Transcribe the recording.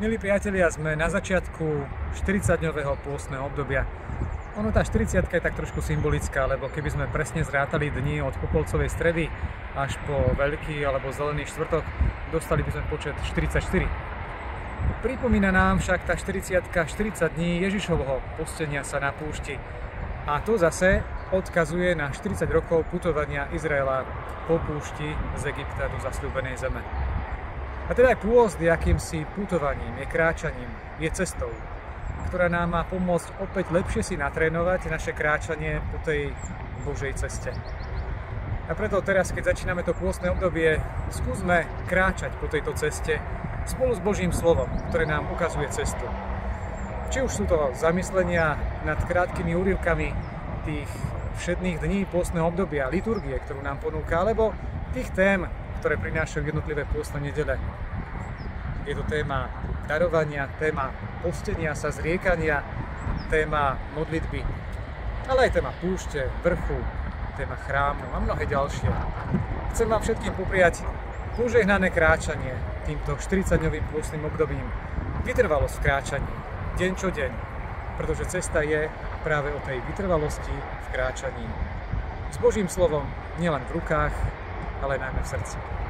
Milí priatelia, sme na začiatku 40-dňového pôstneho obdobia. Tá 40-ka je tak trošku symbolická, lebo keby sme presne zrátali dni od Popolcovej stredy až po Veľký alebo Zelený štvrtok, dostali by sme počet 44. Pripomína nám však tá 40-ka 40 dní Ježišovho postenia sa na púšti. A to zase odkazuje na 40 rokov putovania Izraela po púšti z Egypta do zasľúbenej zeme. A teda aj pôst je akýmsi putovaním, je kráčaním, je cestou, ktorá nám má pomôcť opäť lepšie si natrénovať naše kráčanie po tej Božej ceste. A preto teraz, keď začíname to pôstne obdobie, skúsme kráčať po tejto ceste spolu s Božím slovom, ktoré nám ukazuje cestu. Či už sú to zamyslenia nad krátkými úryvkami tých všedných dní pôstneho obdobia, liturgie, ktorú nám ponúka, alebo tých tém, ktoré prinášajú jednotlivé pôstne nedele. Je to téma darovania, téma postenia sa, zriekania, téma modlitby, ale aj téma púšte, vrchu, téma chrámu a mnohé ďalšie. Chcem vám všetkým popriať požehnané kráčanie týmto 40-dňovým pôstnym obdobím, vytrvalosť v kráčaní, deň čo deň, pretože cesta je práve o tej vytrvalosti v kráčaní. S Božím slovom nielen v rukách, ale najmä v srdci.